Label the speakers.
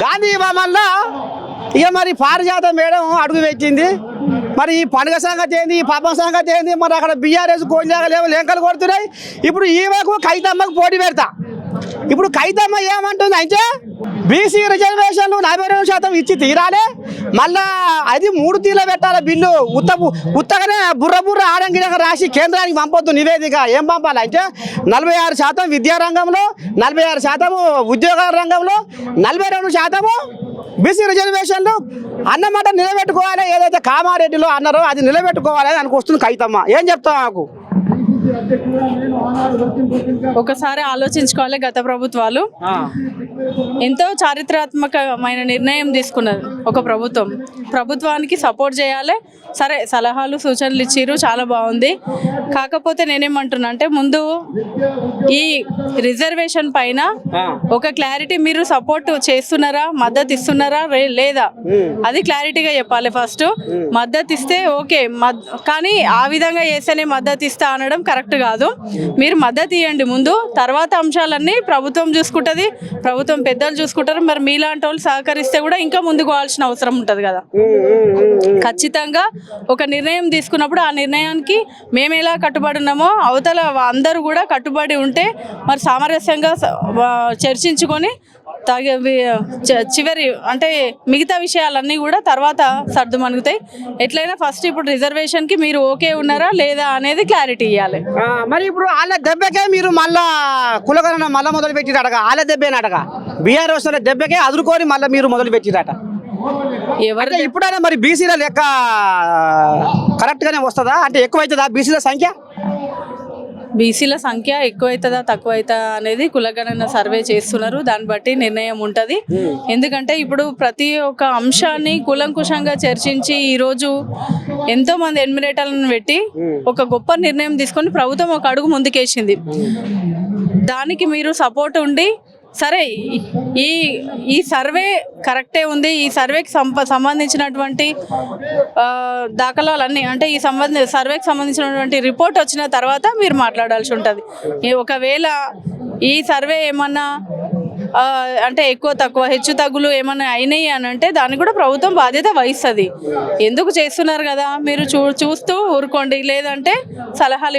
Speaker 1: గాంధీ మళ్ళా ఇక మరి పారిజాత మేడం అడుగు పెట్టింది. మరి ఈ పండుగ సంగతి ఏంది, ఈ పాపం సంగతి ఏంది, మరి అక్కడ బీఆర్ఎస్ గోంజాగలేమో లెంకలు కొడుతున్నాయి. ఇప్పుడు ఈమెకు కైతమ్మకు పోటీ పెడతా. ఇప్పుడు కైతమ్మ ఏమంటుంది అంటే బీసీ రిజర్వేషన్లు 42% ఇచ్చి తీరాలి, మళ్ళా అది 3 తీర్ల పెట్టాలి బిల్లు. ఉత్తగానే బుర్ర ఆడంగిడంగా రాసి కేంద్రానికి పంపొద్దు నివేదిక. ఏం పంపాలంటే 46% విద్యారంగంలో, 46% ఉద్యోగాల రంగంలో, 42% బీసీ రిజర్వేషన్లు అన్నమాట నిలబెట్టుకోవాలి. ఏదైతే కామారెడ్డిలో అన్నారో అది నిలబెట్టుకోవాలి అని వస్తుంది కైతమ్మ. ఏం చెప్తావు నాకు?
Speaker 2: ఒకసారి ఆలోచించుకోవాలి. గత ప్రభుత్వాలు ఎంతో చారిత్రాత్మకమైన నిర్ణయం తీసుకున్నది ఒక ప్రభుత్వానికి సపోర్ట్ చేయాలి. సరే, సలహాలు సూచనలు ఇచ్చిర్రు, చాలా బాగుంది. కాకపోతే నేనేమంటున్నా అంటే ముందు ఈ రిజర్వేషన్ పైన ఒక క్లారిటీ, మీరు సపోర్ట్ చేస్తున్నారా, మద్దతు ఇస్తున్నారా లేదా, అది క్లారిటీగా చెప్పాలి. ఫస్ట్ మద్దతు ఇస్తే ఓకే, కానీ ఆ విధంగా చేస్తేనే మద్దతు ఇస్తా అనడం కరెక్ట్ కాదు. మీరు మద్దతు ఇవ్వండి ముందు, తర్వాత అంశాలన్నీ ప్రభుత్వం చూసుకుంటుంది, ప్రభుత్వం పెద్దలు చూసుకుంటారు. మరి మీలాంటి వాళ్ళు సహకరిస్తే కూడా ఇంకా ముందుకు పోవాల్సిన అవసరం ఉంటుంది కదా. ఖచ్చితంగా ఒక నిర్ణయం తీసుకున్నప్పుడు ఆ నిర్ణయానికి మేము ఎలా కట్టుబడి ఉన్నామో అవతల అందరూ కూడా కట్టుబడి ఉంటే మరి సామరస్యంగా చర్చించుకొని చివరి అంటే మిగతా విషయాలన్నీ కూడా తర్వాత సర్దుమణుగుతాయి. ఎట్లయినా ఫస్ట్ ఇప్పుడు రిజర్వేషన్కి మీరు ఓకే ఉన్నారా లేదా అనేది క్లారిటీ ఇవ్వాలి.
Speaker 1: మరి ఇప్పుడు వాళ్ళ దెబ్బకే మీరు మళ్ళా కులగణన మళ్ళీ మొదలు పెట్టిరటగా, వాళ్ళ దెబ్బేనటగా, బీఆర్ఎస్ దెబ్బకే అదురుకొని మళ్ళీ మీరు మొదలు పెట్టిరట.
Speaker 2: ఎవరు
Speaker 1: ఇప్పుడైనా మరి బీసీల లెక్క కరెక్ట్గానే వస్తుందా? అంటే ఎక్కువైతుందా బీసీల సంఖ్య?
Speaker 2: బీసీల సంఖ్య ఎక్కువైతుందా తక్కువైతుందా అనేది కులగణన సర్వే చేస్తున్నారు, దాన్ని బట్టి నిర్ణయం ఉంటుంది. ఎందుకంటే ఇప్పుడు ప్రతి ఒక్క అంశాన్ని కూలంకుషంగా చర్చించి ఈరోజు ఎంతోమంది ఎన్మిరేటర్లను పెట్టి ఒక గొప్ప నిర్ణయం తీసుకొని ప్రభుత్వం ఒక అడుగు ముందుకేసింది. దానికి మీరు సపోర్ట్ ఉండి సరే ఈ సర్వే కరెక్టే ఉంది, ఈ సర్వేకి సంబంధించినటువంటి దాఖలాలన్నీ అంటే ఈ సర్వేకి సంబంధించినటువంటి రిపోర్ట్ వచ్చిన తర్వాత మీరు మాట్లాడాల్సి ఉంటుంది. ఒకవేళ ఈ సర్వే ఏమన్నా అంటే ఎక్కువ తక్కువ హెచ్చు తగ్గులు ఏమన్నా అయినాయి అని అంటే దానికి కూడా ప్రభుత్వం బాధ్యత వహిస్తుంది. ఎందుకు చేస్తున్నారు కదా, మీరు చూస్తూ ఊరుకోండి, లేదంటే సలహాలు